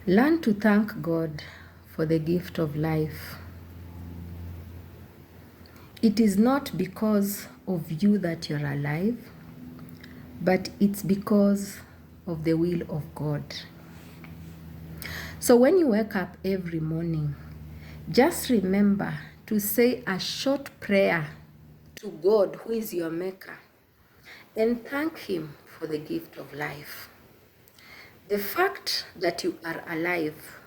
Learn to thank God for the gift of life. It is not because of you that you're alive, but it's because of the will of God. So when you wake up every morning, just remember to say a short prayer to God, who is your maker, and thank Him for the gift of life. The fact that you are alive,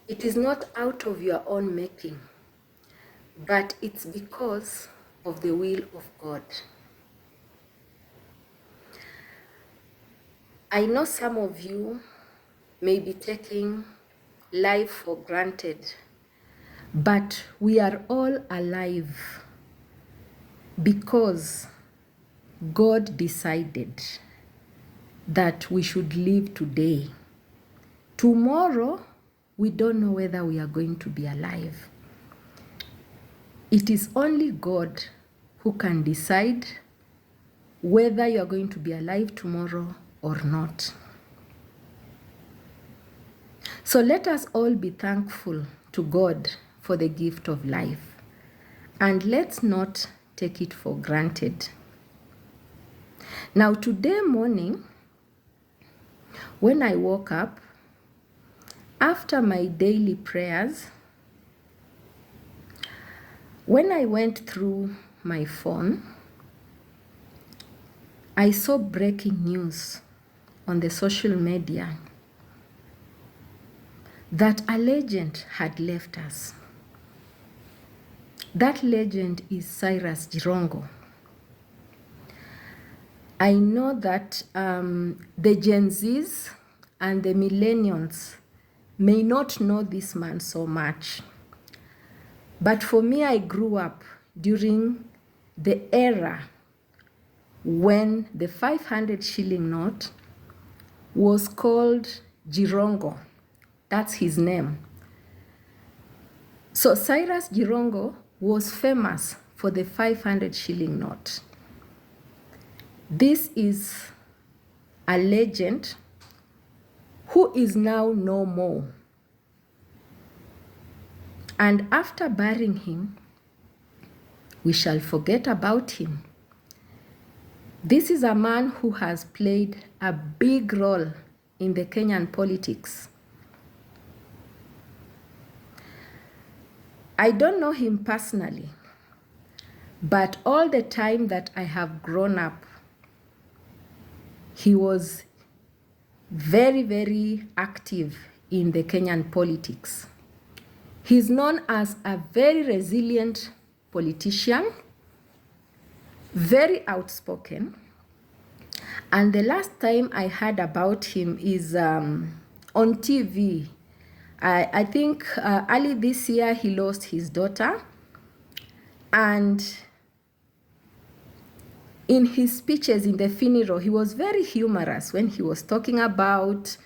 it is not out of your own making, but it's because of the will of God. I know some of you may be taking life for granted, but we are all alive because God decided that we should live today. Tomorrow, we don't know whether we are going to be alive. It is only God who can decide whether you are going to be alive tomorrow or not. So let us all be thankful to God for the gift of life, and let's not take it for granted. Now, today morning, when I woke up, after my daily prayers, when I went through my phone, I saw breaking news on the social media that a legend had left us. That legend is Cyrus Jirongo. I know that the Gen Zs and the millennials may not know this man so much. But for me, I grew up during the era when the 500 shilling note was called Jirongo. That's his name. So Cyrus Jirongo was famous for the 500 shilling note. This is a legend who is now no more. And after burying him, we shall forget about him. This is a man who has played a big role in the Kenyan politics. I don't know him personally, but all the time that I have grown up, he was very, very active in the Kenyan politics. He's known as a very resilient politician, very outspoken. And the last time I heard about him is on TV. I think early this year he lost his daughter. And in his speeches in the funeral, he was very humorous when he was talking about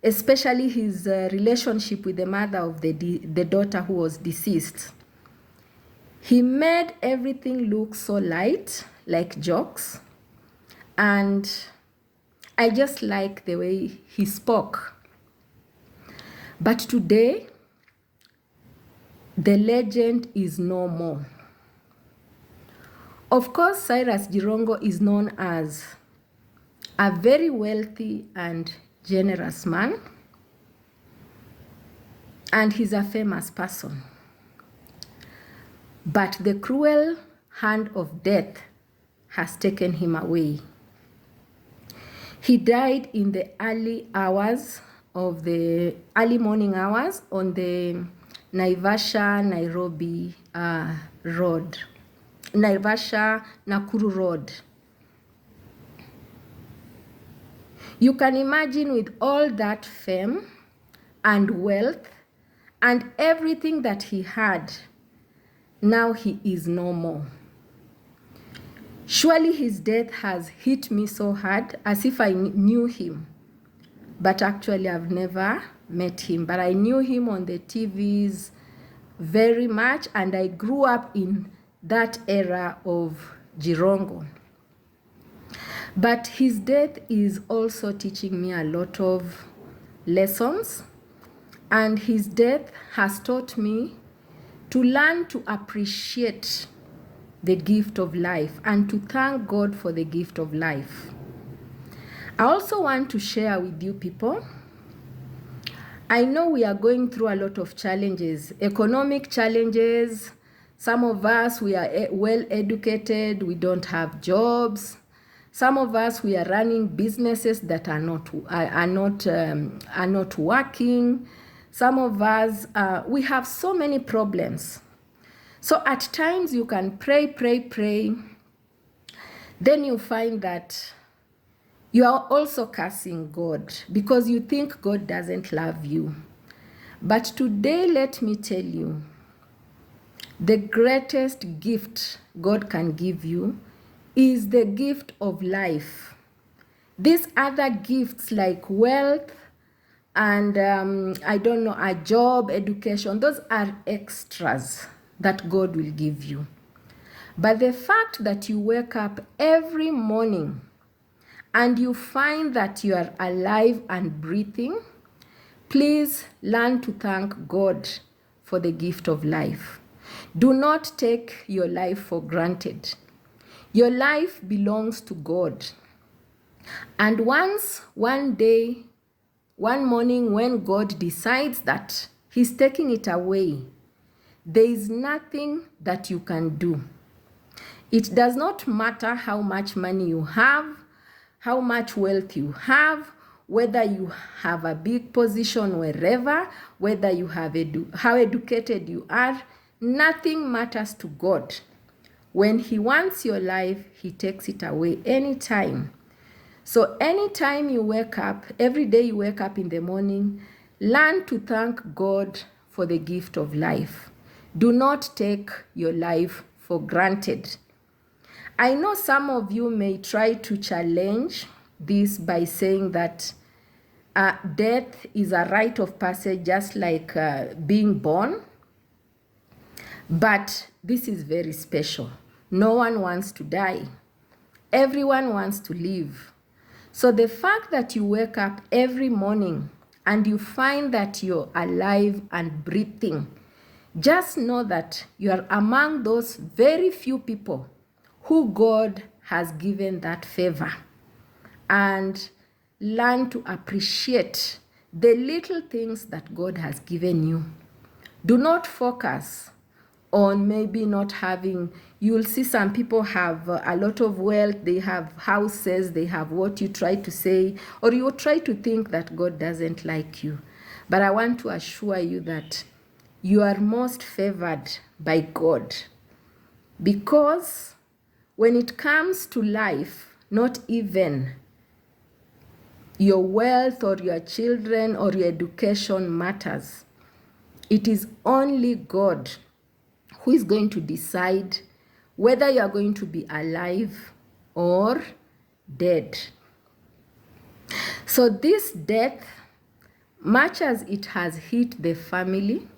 especially his relationship with the mother of the daughter who was deceased. He made everything look so light, like jokes. And I just like the way he spoke. But today, the legend is no more. Of course, Cyrus Jirongo is known as a very wealthy and generous man, and he's a famous person. But the cruel hand of death has taken him away. He died in the early morning hours on the Naivasha-Nairobi road. Naivasha-Nakuru road. You can imagine, with all that fame and wealth and everything that he had, now he is no more. Surely his death has hit me so hard, as if I knew him. But actually, I've never met him. But I knew him on the TVs very much, and I grew up in that era of Jirongo. But his death is also teaching me a lot of lessons And his death has taught me to learn to appreciate the gift of life and to thank God for the gift of life. I also want to share with you people, I know we are going through a lot of challenges, economic challenges. Some of us, we are well educated, we don't have jobs. Some of us, we are running businesses that are not working. Some of us, we have so many problems. So at times you can pray. Then you find that you are also cursing God because you think God doesn't love you. But today, let me tell you, the greatest gift God can give you is the gift of life. These other gifts like wealth and a job, education, those are extras that God will give you. But the fact that you wake up every morning and you find that you are alive and breathing, please learn to thank God for the gift of life. Do not take your life for granted. Your life belongs to God. And one morning when God decides that He's taking it away, there is nothing that you can do. It does not matter how much money you have, how much wealth you have, whether you have a big position wherever, whether you have how educated you are, nothing matters to God. When He wants your life, He takes it away anytime. So anytime you wake up, every day you wake up in the morning, learn to thank God for the gift of life. Do not take your life for granted. I know some of you may try to challenge this by saying that death is a rite of passage, just like being born. But this is very special. No one wants to die. Everyone wants to live. So the fact that you wake up every morning and you find that you're alive and breathing, just know that you are among those very few people who God has given that favor. And learn to appreciate the little things that God has given you. Do not focus on maybe not having. You'll see some people have a lot of wealth, they have houses, they have what you try to say, or you try to think that God doesn't like you. But I want to assure you that you are most favored by God. Because when it comes to life, not even your wealth or your children or your education matters. It is only God who is going to decide whether you are going to be alive or dead. So this death, much as it has hit the family,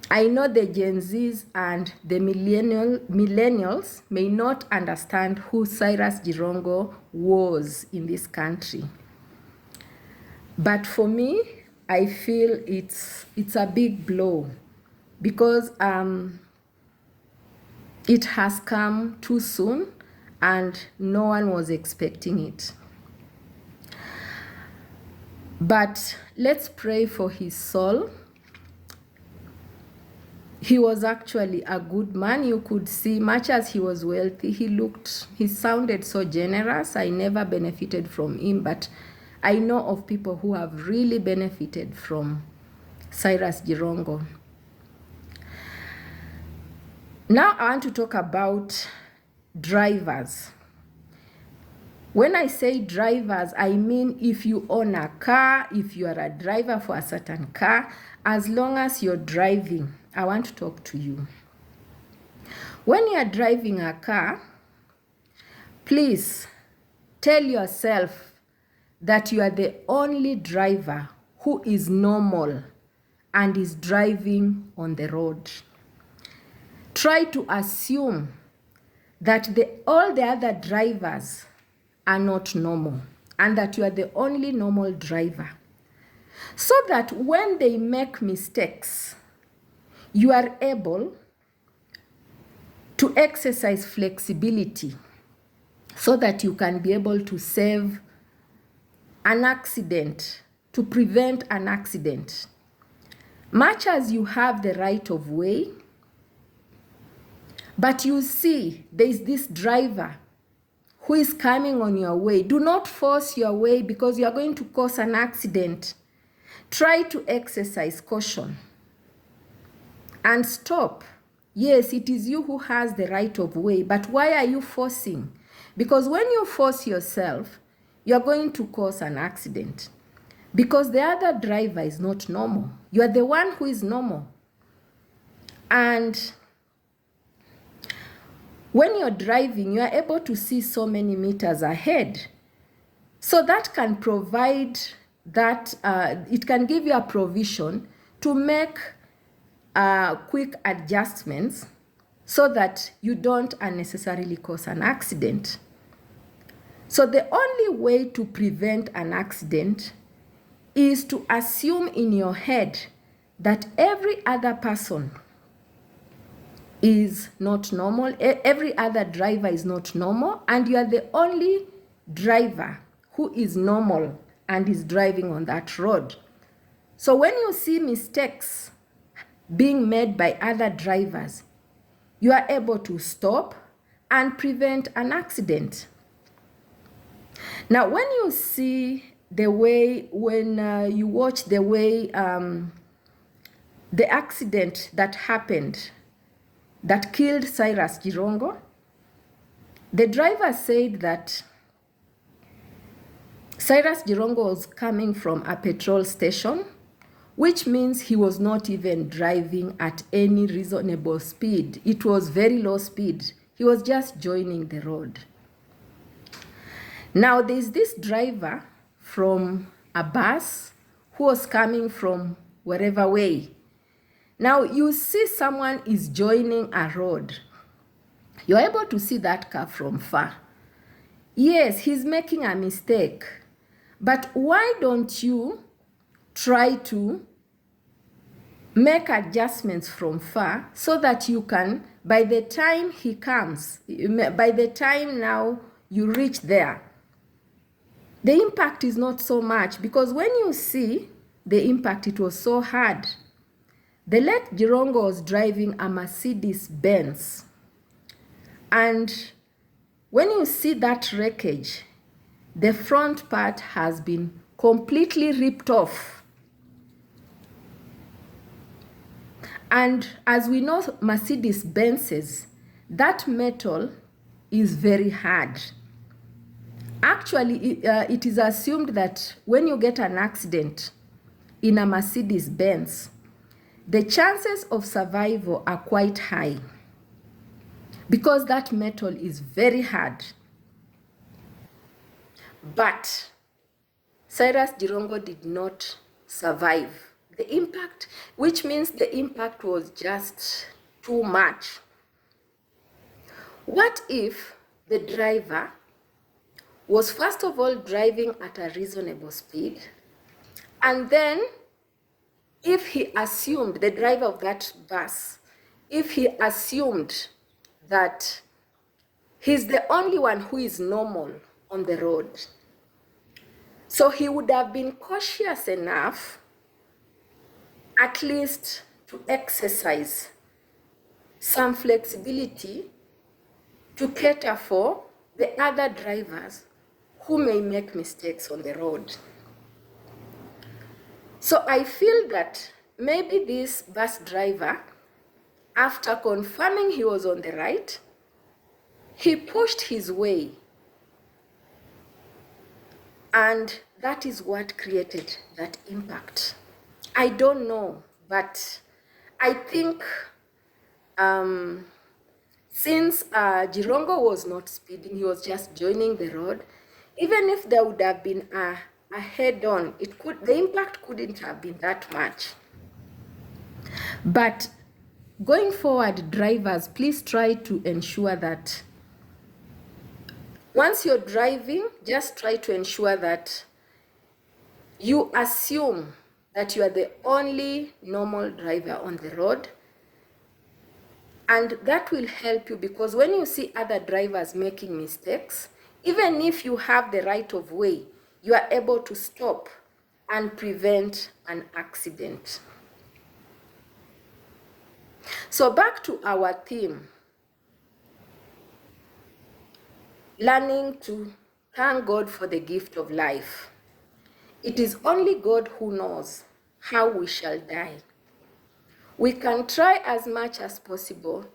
I know the Gen Zs and the millennials may not understand who Cyrus Jirongo was in this country. But for me, I feel it's a big blow because it has come too soon and no one was expecting it. But let's pray for his soul. He was actually a good man. You could see, much as he was wealthy, he sounded so generous. I never benefited from him, but I know of people who have really benefited from Cyrus Jirongo. Now I want to talk about drivers. When I say drivers, I mean if you own a car, if you are a driver for a certain car, as long as you're driving, I want to talk to you. When you are driving a car, please tell yourself that you are the only driver who is normal and is driving on the road. Try to assume that all the other drivers are not normal and that you are the only normal driver. so that when they make mistakes, you are able to exercise flexibility so that you can be able to save an accident, to prevent an accident. Much as you have the right of way, but you see there is this driver who is coming on your way. Do not force your way because you are going to cause an accident. Try to exercise caution and stop. Yes, it is you who has the right of way, but why are you forcing? Because when you force yourself, you're going to cause an accident. Because the other driver is not normal. You are the one who is normal. And when you're driving, you are able to see so many meters ahead. So that can provide that, it can give you a provision to make quick adjustments so that you don't unnecessarily cause an accident. So the only way to prevent an accident is to assume in your head that every other person is not normal, every other driver is not normal, and you are the only driver who is normal and is driving on that road. So when you see mistakes being made by other drivers, you are able to stop and prevent an accident. Now, when you see the way, when you watch the way the accident that happened that killed Cyrus Jirongo, the driver said that Cyrus Jirongo was coming from a petrol station, which means he was not even driving at any reasonable speed. It was very low speed. He was just joining the road. Now, there's this driver from a bus who was coming from wherever way. Now, you see someone is joining a road. You're able to see that car from far. Yes, he's making a mistake. But why don't you try to make adjustments from far so that you can, by the time he comes, by the time now you reach there, the impact is not so much, because when you see the impact, it was so hard. The late Jirongo was driving a Mercedes Benz. And when you see that wreckage, the front part has been completely ripped off. And as we know, Mercedes Benzes, that metal is very hard. Actually, it is assumed that when you get an accident in a Mercedes Benz, the chances of survival are quite high because that metal is very hard. But Cyrus Jirongo did not survive the impact, which means the impact was just too much. What if the driver was first of all driving at a reasonable speed, and then if he assumed, the driver of that bus, if he assumed that he's the only one who is normal on the road, so he would have been cautious enough at least to exercise some flexibility to cater for the other drivers who may make mistakes on the road. So I feel that maybe this bus driver, after confirming he was on the right, he pushed his way. And that is what created that impact. I don't know, but I think since Jirongo was not speeding, he was just joining the road, even if there would have been a head-on, the impact couldn't have been that much. But going forward, drivers, please try to ensure that once you're driving, just try to ensure that you assume that you are the only normal driver on the road. And that will help you, because when you see other drivers making mistakes, even if you have the right of way, you are able to stop and prevent an accident. So back to our theme, learning to thank God for the gift of life. It is only God who knows how we shall die. We can try as much as possible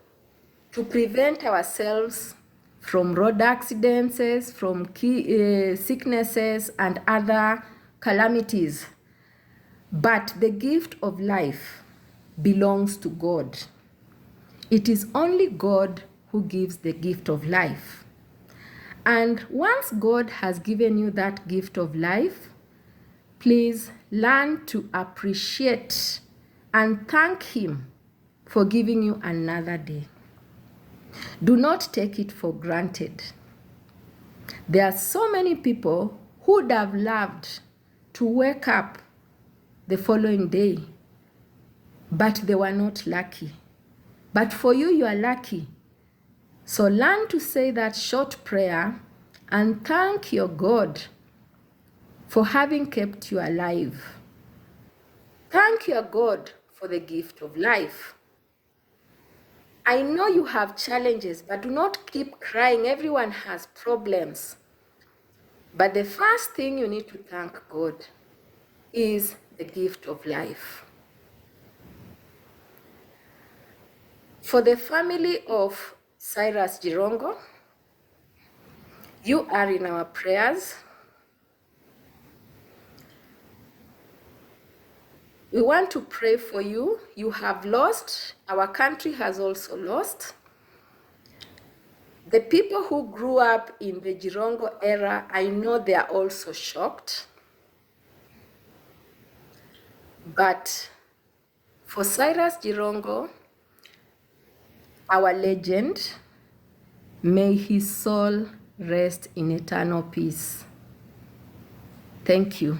to prevent ourselves from road accidents, from sicknesses and other calamities. But the gift of life belongs to God. It is only God who gives the gift of life. And once God has given you that gift of life, please learn to appreciate and thank Him for giving you another day. Do not take it for granted. There are so many people who would have loved to wake up the following day, but they were not lucky. But for you, you are lucky. So learn to say that short prayer and thank your God for having kept you alive. Thank your God for the gift of life. I know you have challenges, but do not keep crying. Everyone has problems. But the first thing you need to thank God is the gift of life. For the family of Cyrus Jirongo, you are in our prayers. We want to pray for you. You have lost. Our country has also lost. The people who grew up in the Jirongo era, I know they are also shocked. But for Cyrus Jirongo, our legend, may his soul rest in eternal peace. Thank you.